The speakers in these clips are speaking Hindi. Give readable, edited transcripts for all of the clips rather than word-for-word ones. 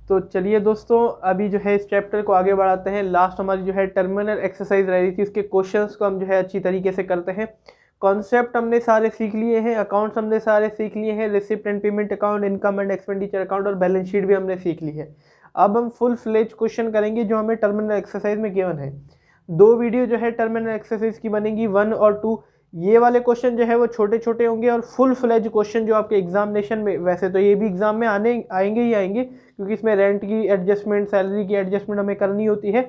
तो चलिए दोस्तों, अभी जो है इस चैप्टर को आगे बढ़ाते हैं। लास्ट हमारी जो है टर्मिनल एक्सरसाइज रह रही थी, उसके क्वेश्चंस को हम जो है अच्छी तरीके से करते हैं। कॉन्सेप्ट हमने सारे सीख लिए हैं, अकाउंट्स हमने सारे सीख लिए हैं, receipt and payment account, income and expenditure account और बैलेंस शीट भी हमने सीख ली है। अब हम फुल फ्लेज क्वेश्चन करेंगे जो हमें टर्मिनल एक्सरसाइज में गिवन है। 2 वीडियो जो है टर्मिनल एक्सरसाइज की बनेगी, 1 और 2। ये वाले क्वेश्चन जो है वो छोटे छोटे होंगे और फुल फ्लेज क्वेश्चन जो आपके एग्जामिनेशन में, वैसे तो ये भी एग्जाम में आएंगे ही आएंगे, क्योंकि इसमें रेंट की एडजस्टमेंट, सैलरी की एडजस्टमेंट हमें करनी होती है।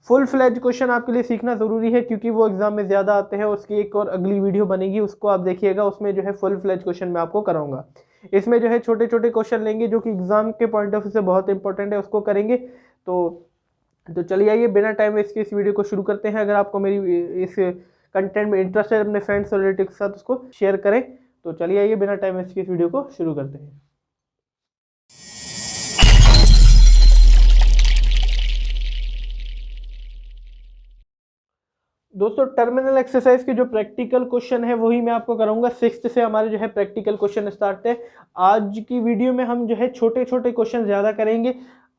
फुल फ्लेज क्वेश्चन आपके लिए सीखना ज़रूरी है, क्योंकि वो एग्जाम में ज़्यादा आते हैं। उसकी एक और अगली वीडियो बनेगी, उसको आप देखिएगा, उसमें जो है फुल फ्लेज क्वेश्चन मैं आपको कराऊंगा। इसमें जो है छोटे छोटे क्वेश्चन लेंगे जो कि एग्जाम के पॉइंट ऑफ व्यू से बहुत इंपॉर्टेंट है, उसको करेंगे। तो चलिए आइए बिना टाइम वेस्ट के इस वीडियो को शुरू करते हैं। अगर आपको मेरी इस कंटेंट में इंटरेस्ट है, अपने फ्रेंड्स और रिलेटिव के साथ उसको शेयर करें। तो चलिए आइए बिना टाइम वेस्ट के इस वीडियो को शुरू करते हैं। दोस्तों, टर्मिनल एक्सरसाइज के जो प्रैक्टिकल क्वेश्चन है वही मैं आपको कराऊंगा। 6th से हमारे जो है प्रैक्टिकल क्वेश्चन स्टार्ट है। आज की वीडियो में हम जो है छोटे छोटे क्वेश्चन ज़्यादा करेंगे।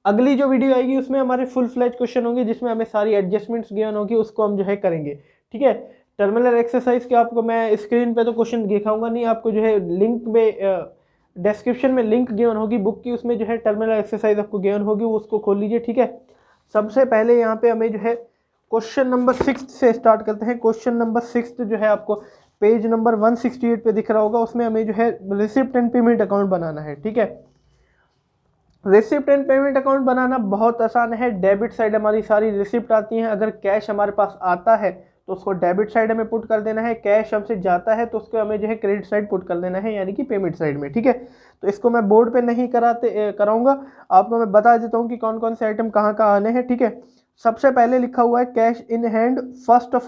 अगली जो वीडियो आएगी उसमें हमारे फुल फ्लैज क्वेश्चन होंगे, जिसमें हमें सारी एडजस्टमेंट्स गिवन होगी, उसको हम जो है करेंगे। ठीक है, टर्मिनल एक्सरसाइज के आपको मैं स्क्रीन पे तो क्वेश्चन दिखाऊंगा नहीं, आपको जो है लिंक में डिस्क्रिप्शन में लिंक गिवन होगी बुक की, उसमें जो है टर्मिनल एक्सरसाइज आपको गिवन होगी, वो उसको खोल लीजिए। ठीक है, सबसे पहले यहाँ पे हमें जो है क्वेश्चन नंबर 6 से स्टार्ट करते हैं। क्वेश्चन नंबर 6 जो है आपको पेज नंबर 168 पे दिख रहा होगा, उसमें हमें जो है रिसिप्ट एंड पेमेंट अकाउंट बनाना है। ठीक है, रिसिप्ट एंड पेमेंट अकाउंट बनाना बहुत आसान है। डेबिट साइड हमारी सारी रिसिप्ट आती हैं। अगर कैश हमारे पास आता है तो उसको डेबिट साइड हमें पुट कर देना है, कैश हमसे जाता है तो उसको हमें जो है क्रेडिट साइड पुट कर देना है, यानी कि पेमेंट साइड में। ठीक है, तो इसको मैं बोर्ड पे नहीं कराऊंगा, आपको मैं बता देता हूँ कि कौन कौन से आइटम कहाँ कहाँ आने हैं। ठीक है, सबसे पहले लिखा हुआ है कैश इन हैंड 1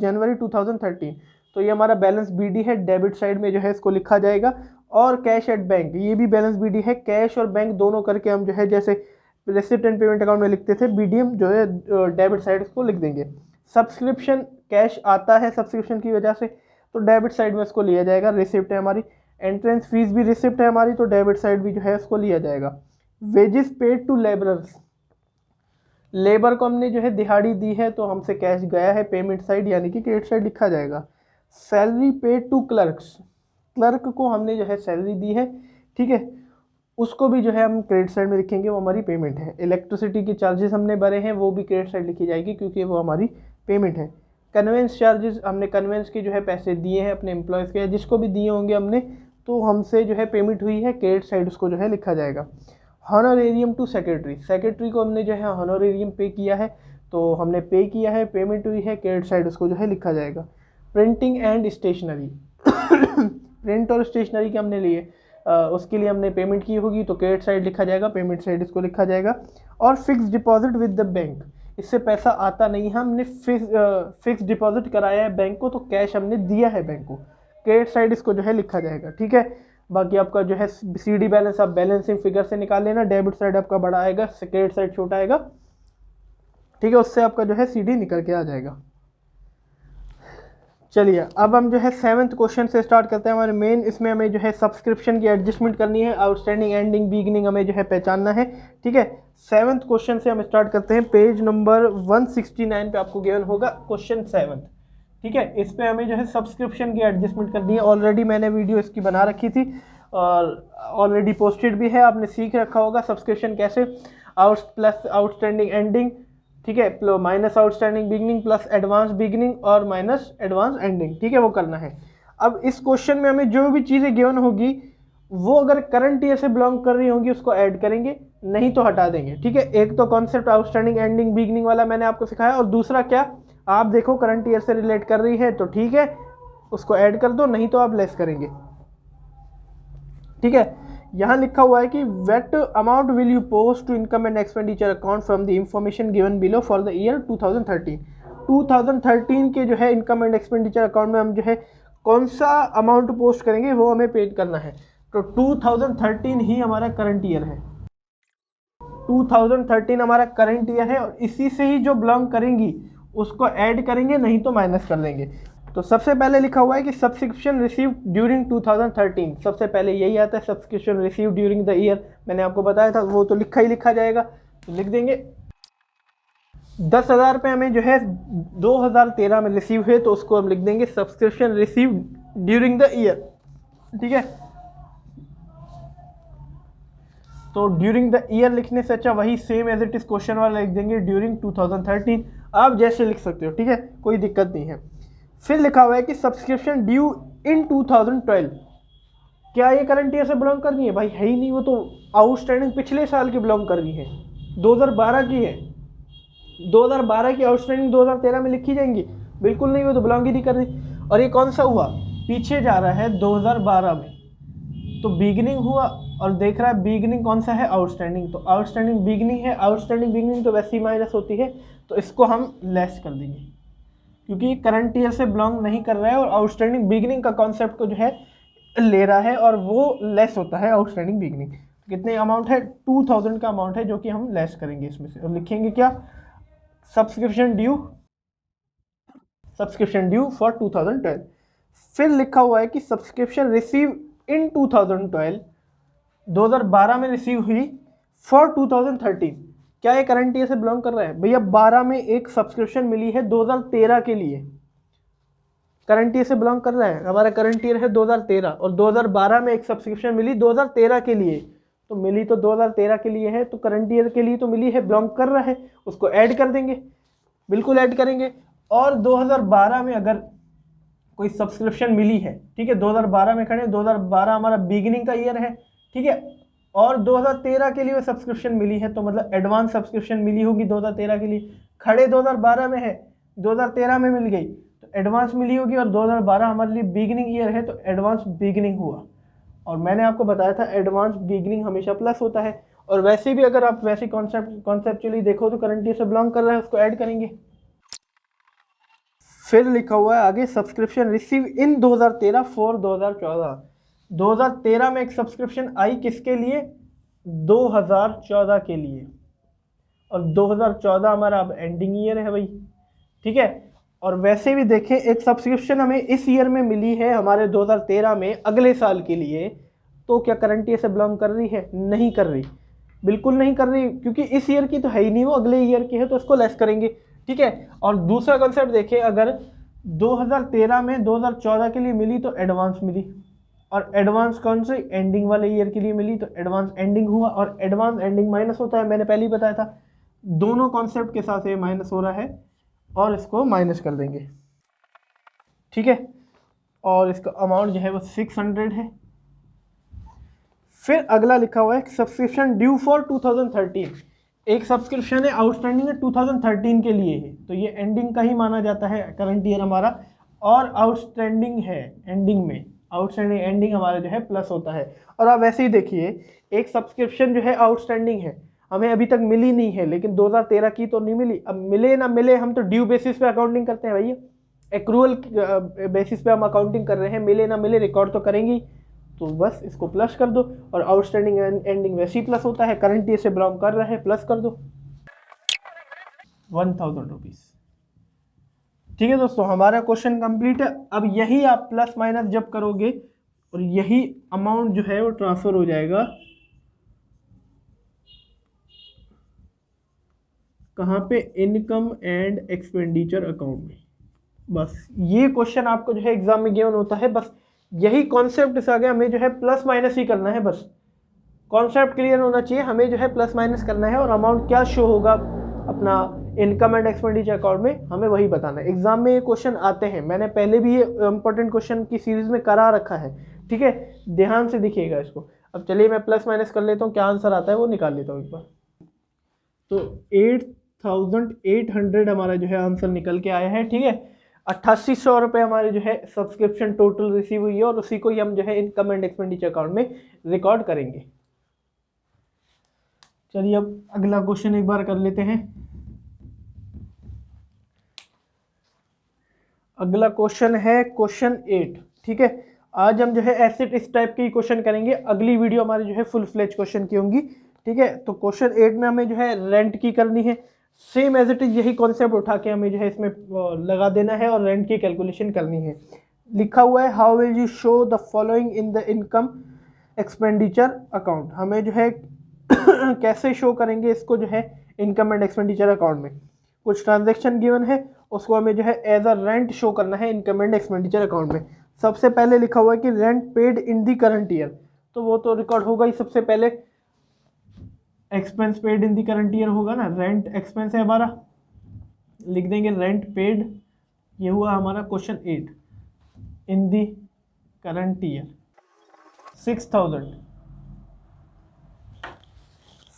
जनवरी 2013, तो ये हमारा बैलेंस बीडी है, डेबिट साइड में जो है इसको लिखा जाएगा। और कैश एट बैंक, ये भी बैलेंस बीडी है, कैश और बैंक दोनों करके हम जो है जैसे रिसिप्ट एंड पेमेंट अकाउंट में लिखते थे, बीडीएम जो है डेबिट साइड इसको लिख देंगे। सब्सक्रिप्शन, कैश आता है सब्सक्रिप्शन की वजह से, तो डेबिट साइड में इसको लिया जाएगा, रिसिप्ट है हमारी। एंट्रेंस फीस भी रिसिप्ट है हमारी, तो डेबिट साइड भी जो है इसको लिया जाएगा। Wages paid to labourers, labour को हमने जो है दिहाड़ी दी है तो हमसे कैश गया है, पेमेंट साइड यानी कि क्रेडिट साइड लिखा जाएगा। Salary paid to clerks, clerk को हमने जो है सैलरी दी है, ठीक है, उसको भी जो है हम क्रेडिट साइड में लिखेंगे, वो हमारी पेमेंट है। इलेक्ट्रिसिटी के चार्जेस हमने भरे हैं, वो भी क्रेडिट साइड लिखी जाएगी क्योंकि वो हमारी पेमेंट है। कन्वेंस चार्जेस, हमने कन्वेंस के जो है पैसे दिए हैं अपने एम्प्लॉयज़ के, जिसको भी दिए होंगे हमने, तो हमसे जो है पेमेंट हुई है, क्रेडिट साइड उसको जो है लिखा जाएगा। हॉनोरेरियम टू सेक्रेटरी, सेक्रेटरी को हमने जो है हॉनोरेरियम पे किया है, तो हमने पे किया है, पेमेंट हुई है, क्रेडिट साइड उसको जो है लिखा जाएगा। प्रिंटिंग एंड स्टेशनरी, प्रिंट और स्टेशनरी के हमने लिए, उसके लिए हमने पेमेंट की होगी, तो क्रेडिट साइड लिखा जाएगा, पेमेंट साइड इसको लिखा जाएगा। और fix deposit with the bank, इससे पैसा आता नहीं है, हमने फिक्स डिपॉजिट कराया है बैंक को, तो कैश हमने दिया है बैंक को, क्रेडिट साइड इसको जो है लिखा जाएगा। ठीक है, बाकी आपका जो है सीडी बैलेंस आप बैलेंसिंग फिगर से निकाल लेना, डेबिट साइड आपका बड़ा आएगा, क्रेडिट साइड छोटा आएगा। ठीक है, उससे आपका जो है सीडी निकल के आ जाएगा। चलिए अब हम जो है 7th क्वेश्चन से स्टार्ट करते हैं। हमारे मेन इसमें हमें जो है सब्सक्रिप्शन की एडजस्टमेंट करनी है, आउटस्टैंडिंग, एंडिंग, बिगिनिंग हमें जो है पहचानना है। ठीक है, 7th क्वेश्चन से हम स्टार्ट करते हैं। पेज नंबर 169 पे आपको गिवन होगा क्वेश्चन 7। ठीक है, इस पे हमें जो है सब्सक्रिप्शन की एडजस्टमेंट करनी है। ऑलरेडी मैंने वीडियो इसकी बना रखी थी और ऑलरेडी पोस्टेड भी है, आपने सीख रखा होगा सब्सक्रिप्शन कैसे, प्लस आउटस्टैंडिंग एंडिंग, ठीक है, minus outstanding beginning plus advance beginning और माइनस एडवांस एंडिंग। ठीक है, वो करना है। अब इस क्वेश्चन में हमें जो भी चीज़ें गिवन होगी वो अगर करंट ईयर से बिलोंग कर रही होंगी उसको ऐड करेंगे, नहीं तो हटा देंगे। ठीक है, एक तो कॉन्सेप्ट आउटस्टैंडिंग एंडिंग बिगनिंग वाला मैंने आपको सिखाया, और दूसरा क्या, आप देखो करंट ईयर से रिलेट कर रही है तो ठीक है उसको ऐड कर दो, नहीं तो आप लेस करेंगे। ठीक है, यहाँ लिखा हुआ है कि what amount will you post to income and expenditure account from the information given below for the year 2013। 2013 के जो है इनकम एंड एक्सपेंडिचर अकाउंट में हम जो है कौन सा अमाउंट पोस्ट करेंगे वो हमें पेड करना है। तो 2013 ही हमारा करंट ईयर है, 2013 हमारा करंट ईयर है, और इसी से ही जो बिलोंग करेंगी उसको ऐड करेंगे, नहीं तो माइनस कर देंगे। तो सबसे पहले लिखा हुआ है कि सब्सक्रिप्शन रिसीव ड्यूरिंग 2013, सबसे पहले यही आता है subscription receive during the year, मैंने आपको बताया था वो तो लिखा ही लिखा जाएगा, तो लिख देंगे 10,000 रुपये हमें जो है 2013 में रिसीव हुए, तो उसको हम लिख देंगे subscription receive during the year, ठीक है। तो ड्यूरिंग द ईयर लिखने से अच्छा वही same as it is question वाला लिख देंगे ड्यूरिंग 2013, आप जैसे लिख सकते हो, ठीक है, कोई दिक्कत नहीं है। फिर लिखा हुआ है कि सब्सक्रिप्शन ड्यू इन 2012, क्या ये करंट ईयर से बिलोंग कर रही है? भाई है ही नहीं, वो तो आउटस्टैंडिंग पिछले साल की बिलोंग कर रही है, 2012 की है। 2012 की आउटस्टैंडिंग 2013 में लिखी जाएंगी? बिल्कुल नहीं, वो तो बिलोंग ही नहीं कर रही। और ये कौन सा हुआ? पीछे जा रहा है 2012 में, तो बिगिनिंग हुआ और देख रहा है बिगिनिंग कौन सा है? आउटस्टैंडिंग, तो आउटस्टैंडिंग बिगिनिंग है, आउटस्टैंडिंग बिगिनिंग तो वैसे ही माइनस होती है, तो इसको हम लेस कर देंगे क्योंकि करंट ईयर से बिलोंग नहीं कर रहा है और आउटस्टैंडिंग बिगिनिंग का कॉन्सेप्ट को जो है ले रहा है और वो लेस होता है आउटस्टैंडिंग बिगिनिंग। कितने अमाउंट है? 2000 का अमाउंट है जो कि हम लेस करेंगे इसमें से, और लिखेंगे क्या? Subscription due for 2012। फिर लिखा हुआ है कि सब्सक्रिप्शन रिसीव इन 2012, 2012 में रिसीव हुई फॉर 2013, क्या ये करंट ईयर से बिलोंग कर रहा है? भैया 12 में एक सब्सक्रिप्शन मिली है 2013 के लिए, करंट ईयर से बिलोंग कर रहा है, हमारा करंट ईयर है 2013 और 2012 में एक सब्सक्रिप्शन मिली 2013 के लिए, तो मिली तो 2013 के लिए है, तो करंट ईयर के लिए तो मिली है, बिलोंग कर रहा है, उसको ऐड कर देंगे, बिल्कुल ऐड करेंगे। और 2012 में अगर कोई सब्सक्रिप्शन मिली है, ठीक है, 2012 में खड़े, 2012 हमारा बिगिनिंग का ईयर है, ठीक है, और 2013 के लिए वो सब्सक्रिप्शन मिली है, तो मतलब एडवांस सब्सक्रिप्शन मिली होगी 2013 के लिए, खड़े 2012 में है, 2013 में मिल गई तो एडवांस मिली होगी, और 2012 हमारे लिए बिगिनिंग ईयर है तो एडवांस बिगिनिंग हुआ। और मैंने आपको बताया था एडवांस बिगिनिंग हमेशा प्लस होता है, और वैसे भी अगर आप वैसे कॉन्सेप्चुअली देखो तो करंट ईयर से बिलोंग कर रहा है, उसको ऐड करेंगे। फिर लिखा हुआ है आगे सब्सक्रिप्शन रिसीव इन 2013 फॉर 2014, 2013 में एक सब्सक्रिप्शन आई किसके लिए? 2014 के लिए, और 2014 हमारा अब एंडिंग ईयर है भाई, ठीक है। और वैसे भी देखें एक सब्सक्रिप्शन हमें इस ईयर में मिली है हमारे 2013 में अगले साल के लिए, तो क्या करंट ईयर से बिलोंग कर रही है? नहीं कर रही, बिल्कुल नहीं कर रही, क्योंकि इस ईयर की तो है ही नहीं, वो अगले ईयर की है, तो उसको लेस करेंगे, ठीक है। और दूसरा कॉन्सेप्ट देखें, अगर 2013 में 2014 के लिए मिली तो एडवांस मिली, और एडवांस कौन से? एंडिंग वाले ईयर के लिए मिली, तो एडवांस एंडिंग हुआ, और एडवांस एंडिंग माइनस होता है, मैंने पहले ही बताया था, दोनों कॉन्सेप्ट के साथ ये माइनस हो रहा है और इसको माइनस कर देंगे, ठीक है। और इसका अमाउंट जो है वो 600 है। फिर अगला लिखा हुआ है सब्सक्रिप्शन ड्यू फॉर 2013, एक सब्सक्रिप्शन है आउटस्टैंडिंग है 2013 के लिए है, तो ये एंडिंग का ही माना जाता है करंट ईयर हमारा, और आउटस्टैंडिंग है एंडिंग में, आउटस्टैंडिंग एंडिंग हमारा जो है प्लस होता है। और आप वैसे ही देखिए एक सब्सक्रिप्शन जो है आउटस्टैंडिंग है, हमें अभी तक मिली नहीं है, लेकिन 2013 की तो नहीं मिली, अब मिले ना मिले हम तो ड्यू बेसिस पे अकाउंटिंग करते हैं भैया, एक्रूअल बेसिस पे हम अकाउंटिंग कर रहे हैं, मिले ना मिले रिकॉर्ड तो करेंगे, तो बस इसको प्लस कर दो, और आउटस्टैंडिंग एंडिंग वैसे ही प्लस होता है, करंट ईयर से बिलोंग कर रहा है, प्लस कर दो 1000 रुपीज़, ठीक है दोस्तों, हमारा क्वेश्चन कंप्लीट है। अब यही आप प्लस माइनस जब करोगे और यही अमाउंट जो है वो ट्रांसफर हो जाएगा कहाँ पे? इनकम एंड एक्सपेंडिचर अकाउंट में। बस ये क्वेश्चन आपको जो है एग्जाम में गिवन होता है, बस यही कॉन्सेप्ट से आगे हमें जो है प्लस माइनस ही करना है, बस कॉन्सेप्ट क्लियर होना चाहिए, हमें जो है प्लस माइनस करना है, और अमाउंट क्या शो होगा अपना इनकम एंड एक्सपेंडिचर अकाउंट में, हमें वही बताना है। एग्जाम में ये क्वेश्चन आते हैं, मैंने पहले भी ये इंपॉर्टेंट क्वेश्चन की सीरीज में करा रखा है, ठीक है, ध्यान से दिखिएगा इसको। अब चलिए मैं प्लस माइनस कर लेता हूँ, क्या आंसर आता है वो निकाल लेता हूँ एक बार। तो 8800 हमारा जो है आंसर निकल के आया है, ठीक है। 8800 रुपये हमारे जो है सब्सक्रिप्शन टोटल रिसीव हुई है, और उसी को ही हम जो है इनकम एंड एक्सपेंडिचर अकाउंट में रिकॉर्ड करेंगे। चलिए अब अगला क्वेश्चन एक बार कर लेते हैं। अगला क्वेश्चन है क्वेश्चन 8, ठीक है। आज हम जो है ऐसे इस टाइप के क्वेश्चन करेंगे, अगली वीडियो हमारी जो है फुल फ्लेज क्वेश्चन की होंगी, ठीक है। तो क्वेश्चन 8 में हमें जो है रेंट की करनी है। सेम एज इट इज यही कॉन्सेप्ट उठा के हमें जो है इसमें लगा देना है और रेंट की कैलकुलेशन करनी है। लिखा हुआ है how will you show the following in the income expenditure account. हमें जो है कैसे शो करेंगे इसको जो है इनकम एंड एक्सपेंडिचर अकाउंट में। कुछ ट्रांजैक्शन गिवन है, उसको हमें जो है एज अ रेंट शो करना है इनकम एंड एक्सपेंडिचर अकाउंट में। सबसे पहले लिखा हुआ है कि rent paid in the current year, तो वो तो रिकॉर्ड होगा ही। सबसे पहले expense paid in the current year होगा ना, रेंट एक्सपेंस है हमारा, लिख देंगे रेंट पेड, ये हुआ हमारा क्वेश्चन 8 इन दी करंट ईयर 6000।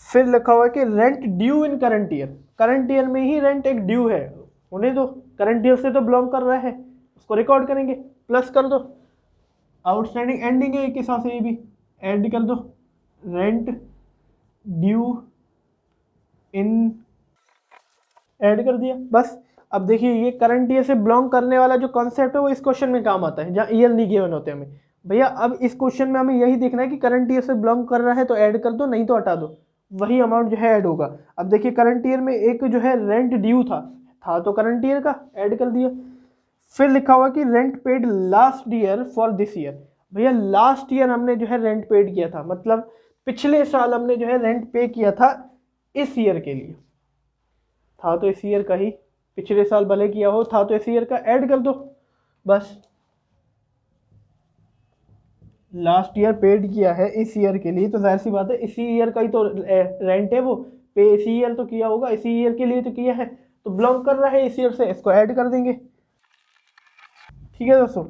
फिर लिखा हुआ है कि रेंट ड्यू इन करंट ईयर, करंट ईयर में ही रेंट एक ड्यू है, उन्हें तो करंट ईयर से तो बिलोंग कर रहा है, उसको रिकॉर्ड करेंगे, प्लस कर दो आउटस्टैंडिंग एंडिंग है एक हिसाब से, ये भी ऐड कर दो रेंट ड्यू इन, ऐड कर दिया बस। अब देखिए ये करंट ईयर से बिलोंग करने वाला जो कॉन्सेप्ट है वो इस क्वेश्चन में काम आता है, जहाँ ईयर नहीं गिवन होते हमें। भैया अब इस क्वेश्चन में हमें यही देखना है कि करंट ईयर से बिलोंग कर रहा है तो ऐड कर दो, नहीं तो हटा दो, वही अमाउंट जो है ऐड होगा। अब देखिए करंट ईयर में एक जो है रेंट ड्यू था तो करंट ईयर का ऐड कर दिया। फिर लिखा हुआ कि rent paid last year for this year. भैया लास्ट ईयर हमने जो है रेंट पेड किया था, मतलब पिछले साल हमने जो है रेंट पे किया था इस ईयर के लिए, था तो इस ईयर का ही, पिछले साल भले किया हो, था तो इस ईयर का, ऐड कर दो बस। लास्ट ईयर पेड किया है इस ईयर के लिए, तो जाहिर सी बात है इसी ईयर का ही तो रेंट है, वो पे इसी ईयर तो किया होगा, इसी ईयर के लिए तो किया है, तो बिलोंग कर रहा है इस ईयर से, इसको ऐड कर देंगे। ठीक है दोस्तों,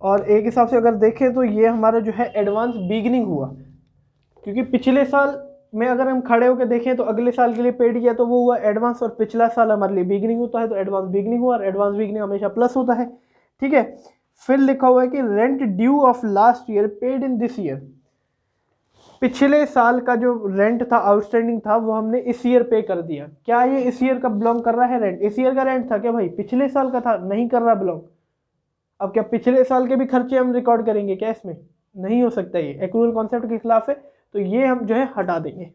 और एक हिसाब से अगर देखें तो ये हमारा जो है एडवांस बिगिनिंग हुआ, क्योंकि पिछले साल में अगर हम खड़े होकर देखें तो अगले साल के लिए पेड किया तो वो हुआ एडवांस, और पिछला साल हमारे लिए बिगिनिंग होता है तो एडवांस बिगिनिंग हुआ, और एडवांस बिगिनिंग हमेशा प्लस होता है। ठीक है, फिर लिखा हुआ है कि rent due of last year paid in this year. पिछले साल का जो रेंट था आउटस्टैंडिंग था वो हमने इस ईयर पे कर दिया। क्या ये इस ईयर का बिलोंग कर रहा है रेंट? इस ईयर का रेंट था क्या भाई? पिछले साल का था, नहीं कर रहा बिलोंग। अब क्या पिछले साल के भी खर्चे हम रिकॉर्ड करेंगे क्या इसमें? नहीं हो सकता, ये एक्रूअल कॉन्सेप्ट के खिलाफ है, तो ये हम जो है हटा देंगे।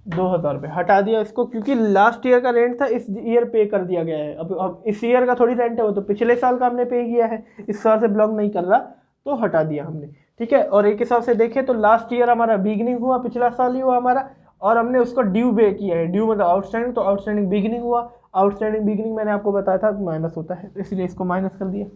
2000 रुपये हटा दिया इसको, क्योंकि लास्ट ईयर का रेंट था, इस ईयर पे कर दिया गया है। अब इस ईयर का थोड़ी रेंट है, वो तो पिछले साल का हमने पे किया है, इस साल से बिलोंग नहीं कर रहा तो हटा दिया हमने। ठीक है, और एक हिसाब से देखें तो लास्ट ईयर हमारा बिगिनिंग हुआ, पिछला साल ही हुआ हमारा, और हमने उसको ड्यू पे किया है, ड्यू मतलब आउटस्टैंडिंग, तो आउटस्टैंडिंग बिगिनिंग हुआ। आउटस्टैंडिंग बिगिनिंग मैंने आपको बताया था माइनस होता है, इसलिए इसको माइनस कर दिया।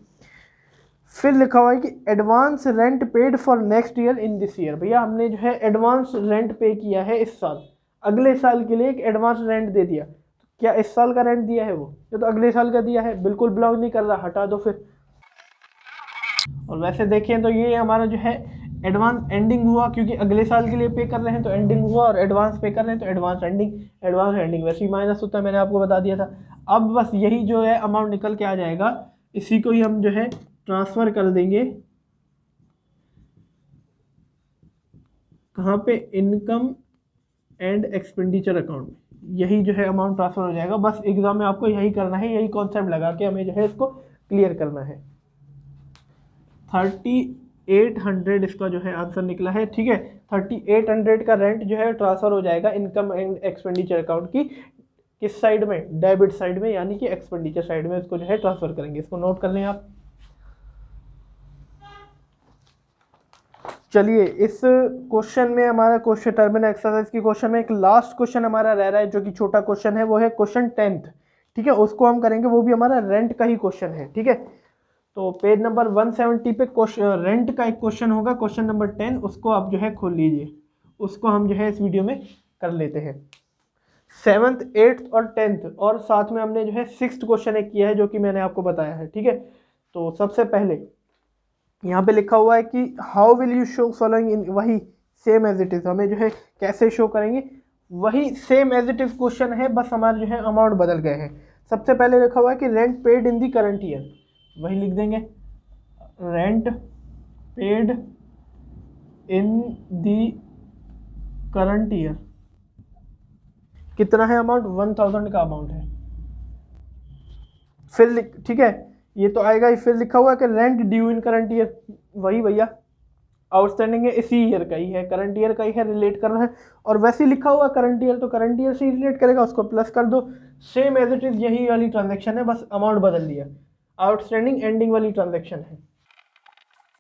फिर लिखा हुआ है कि advance rent paid for next year in this year. भैया हमने जो है एडवांस रेंट पे किया है इस साल, अगले साल के लिए एक एडवांस रेंट दे दिया। क्या इस साल का रेंट दिया है वो? ये तो अगले साल का दिया है, बिल्कुल बिलोंग नहीं कर रहा, हटा दो फिर। और वैसे देखें तो ये हमारा जो है एडवांस एंडिंग हुआ, क्योंकि अगले साल के लिए पे कर रहे हैं तो एंडिंग हुआ, और एडवांस पे कर रहे हैं तो एडवांस एंडिंग। एडवांस एंडिंग वैसे ही माइनस होता है, मैंने आपको बता दिया था। अब बस यही जो है अमाउंट निकल के आ जाएगा, इसी को ही हम जो है ट्रांसफ़र कर देंगे कहाँ पे? इनकम एंड एक्सपेंडिचर अकाउंट में। यही जो है अमाउंट ट्रांसफर हो जाएगा। बस एग्जाम में आपको यही करना है, यही कॉन्सेप्ट लगा के हमें जो है इसको क्लियर करना है। 3800 इसका जो है आंसर निकला है। ठीक है, 3800 का रेंट जो है ट्रांसफर हो जाएगा इनकम एंड एक्सपेंडिचर अकाउंट की किस साइड में? डेबिट साइड में, यानी कि एक्सपेंडिचर साइड में इसको जो है ट्रांसफर करेंगे। इसको नोट कर लें आप। चलिए, इस क्वेश्चन में हमारा क्वेश्चन टर्मिनल एक्सरसाइज की क्वेश्चन में एक लास्ट क्वेश्चन हमारा रह रहा है, जो कि छोटा क्वेश्चन है, वो है क्वेश्चन 10th। ठीक है, उसको हम करेंगे, वो भी हमारा रेंट का ही क्वेश्चन है। ठीक है, तो पेज नंबर 170 पे क्वेश्चन रेंट का एक क्वेश्चन होगा, क्वेश्चन नंबर 10, उसको आप जो है खोल लीजिए, उसको हम जो है इस वीडियो में कर लेते हैं। 7th, 8th और 10th, और साथ में हमने जो है 6th क्वेश्चन एक किया है, जो कि मैंने आपको बताया है। ठीक है, तो सबसे पहले यहाँ पे लिखा हुआ है कि how will you show following in, वही सेम एज इट इज़, हमें जो है कैसे शो करेंगे, वही same as it is question है, बस हमारे जो है अमाउंट बदल गए हैं। सबसे पहले लिखा हुआ है कि rent paid in the current year, वही लिख देंगे, rent paid in the current year. कितना है अमाउंट? 1000 का अमाउंट है। फिर ठीक है, ये तो आएगा ही। फिर लिखा हुआ है कि रेंट ड्यू इन करंट ईयर, वही भैया आउटस्टैंडिंग है इसी ईयर का ही है, करंट ईयर का ही है, रिलेट कर रहा है। और वैसे ही लिखा हुआ करंट ईयर तो करंट ईयर से ही रिलेट करेगा, उसको प्लस कर दो। सेम एज इट इज यही वाली ट्रांजेक्शन है, बस अमाउंट बदल दिया। आउटस्टैंडिंग एंडिंग वाली ट्रांजेक्शन है।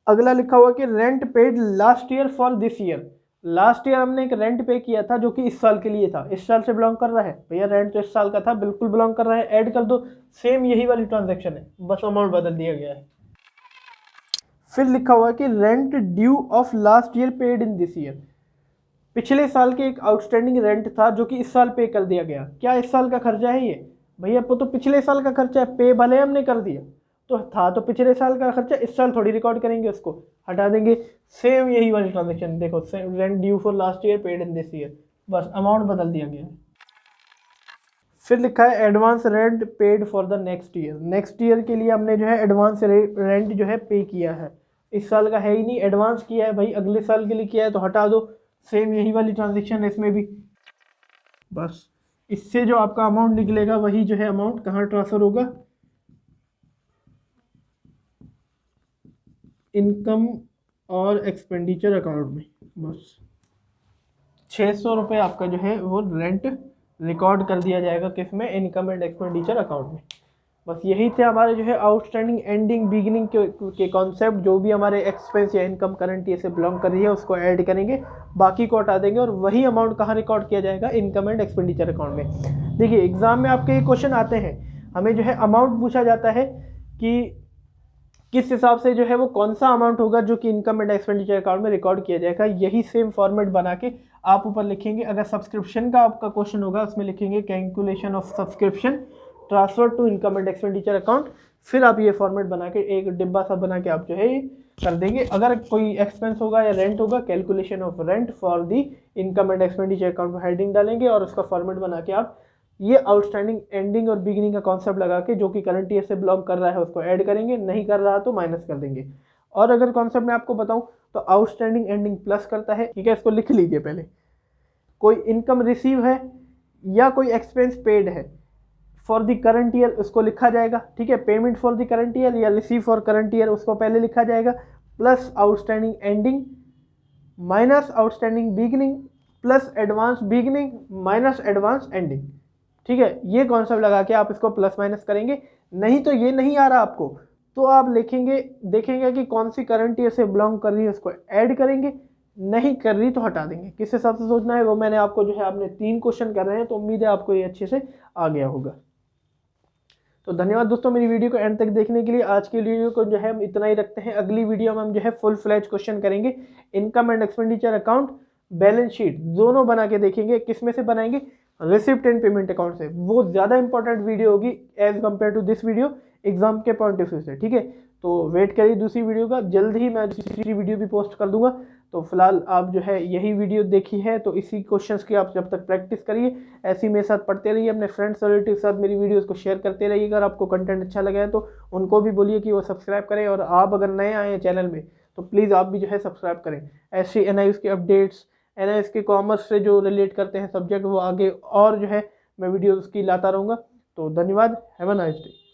अगला लिखा हुआ कि rent paid last year for this year. Last year हमने एक रेंट पे किया था जो कि इस साल के लिए था, इस साल से बिलोंग कर रहा है भैया, रेंट तो इस साल का था, बिल्कुल बिलोंग कर रहा है, ऐड कर दो। सेम यही वाली ट्रांजेक्शन है, बस अमाउंट बदल दिया गया है। फिर लिखा हुआ है कि rent due of last year paid in this year. पिछले साल के एक आउटस्टैंडिंग रेंट था जो कि इस साल पे कर दिया गया। क्या इस साल का खर्चा है ये भैया? वो तो पिछले साल का खर्चा है, पे भले हमने कर दिया तो था, तो पिछले साल का खर्चा इस साल थोड़ी रिकॉर्ड करेंगे, उसको हटा देंगे। सेम यही वाली ट्रांजेक्शन देखो, rent due for last year paid in this year, बस अमाउंट बदल दिया गया है। फिर लिखा है advance rent paid for the next year. Next year के लिए हमने जो है एडवांस रेंट जो है पे किया है, इस साल का है ही नहीं, एडवांस किया है भाई, अगले साल के लिए किया है तो हटा दो। सेम यही वाली ट्रांजेक्शन है इसमें भी, बस इससे जो आपका अमाउंट निकलेगा वही जो है अमाउंट कहाँ ट्रांसफर होगा, इनकम और एक्सपेंडिचर अकाउंट में। बस 600 रुपये आपका जो है वो रेंट रिकॉर्ड कर दिया जाएगा किस में, इनकम एंड एक्सपेंडिचर अकाउंट में। बस यही थे हमारे जो है आउटस्टैंडिंग एंडिंग बिगिनिंग के कॉन्सेप्ट। जो भी हमारे एक्सपेंस या इनकम करंट ईयर से बिलोंग कर रही है उसको ऐड करेंगे, बाकी को हटा देंगे, और वही अमाउंट कहाँ रिकॉर्ड किया जाएगा, इनकम एंड एक्सपेंडिचर अकाउंट में। देखिए एग्जाम में आपके ये क्वेश्चन आते हैं, हमें जो है अमाउंट पूछा जाता है कि किस हिसाब से जो है वो कौन सा अमाउंट होगा जो कि इनकम एंड एक्सपेंडिचर अकाउंट में रिकॉर्ड किया जाएगा। यही सेम फॉर्मेट बना के आप ऊपर लिखेंगे। अगर सब्सक्रिप्शन का आपका क्वेश्चन होगा उसमें लिखेंगे calculation of subscription transfer to income and expenditure account. फिर आप ये फॉर्मेट बना के एक डिब्बा सा बना के आप जो है कर देंगे। अगर कोई एक्सपेंस होगा या रेंट होगा, calculation of rent for the income and expenditure account में हेडिंग डालेंगे और उसका फॉर्मेट बना के आप ये आउटस्टैंडिंग एंडिंग और बिगिनिंग का कॉन्सेप्ट लगा के जो कि करंट ईयर से बिलोंग कर रहा है उसको ऐड करेंगे, नहीं कर रहा तो माइनस कर देंगे। और अगर कॉन्सेप्ट मैं आपको बताऊं तो आउटस्टैंडिंग एंडिंग प्लस करता है, ठीक है, इसको लिख लीजिए पहले। कोई इनकम रिसीव है या कोई एक्सपेंस पेड है फॉर द करंट ईयर उसको लिखा जाएगा, ठीक है, payment for the current year या रिसीव फॉर करंट ईयर उसको पहले लिखा जाएगा, plus outstanding ending minus outstanding beginning plus advance beginning minus advance ending, ठीक है। ये कॉन्सेप्ट लगा के आप इसको प्लस माइनस करेंगे। नहीं तो ये नहीं आ रहा आपको तो आप लिखेंगे, देखेंगे कि कौन सी करंट ईयर से बिलोंग कर रही है उसको ऐड करेंगे, नहीं कर रही तो हटा देंगे। किस हिसाब से सोचना है वो मैंने आपको जो है, आपने 3 क्वेश्चन कर रहे हैं तो उम्मीद है आपको ये अच्छे से आ गया होगा। तो धन्यवाद दोस्तों मेरी वीडियो को एंड तक देखने के लिए। आज की वीडियो को जो है हम इतना ही रखते हैं। अगली वीडियो में हम जो है फुल फ्लैज क्वेश्चन करेंगे, income and expenditure account, balance sheet दोनों बना के देखेंगे। किस में से बनाएंगे? रिसिप्ट एंड पेमेंट अकाउंट से। वो ज़्यादा इंपॉर्टेंट वीडियो होगी as compare to this video exam के पॉइंट ऑफ व्यू से, ठीक है। तो वेट करिए दूसरी वीडियो का, जल्द ही मैं दूसरी वीडियो भी पोस्ट कर दूंगा। तो फिलहाल आप जो है यही वीडियो देखी है तो इसी क्वेश्चंस की आप जब तक प्रैक्टिस करिए, ऐसे ही मेरे साथ पढ़ते रहिए, अपने फ्रेंड्स रिलेटिव के साथ मेरी वीडियोस को शेयर करते रहिए। अगर आपको कंटेंट अच्छा लगा है तो उनको भी बोलिए कि वो सब्सक्राइब करें, और आप अगर नए आए हैं चैनल में तो प्लीज़ आप भी जो है सब्सक्राइब करें। ऐसे एनआईएस के अपडेट्स, एनआईएस के कॉमर्स से जो रिलेट करते हैं सब्जेक्ट, वो आगे और जो है मैं वीडियोज़ की लाता रहूँगा। तो धन्यवाद, हैव अ नाइस डे।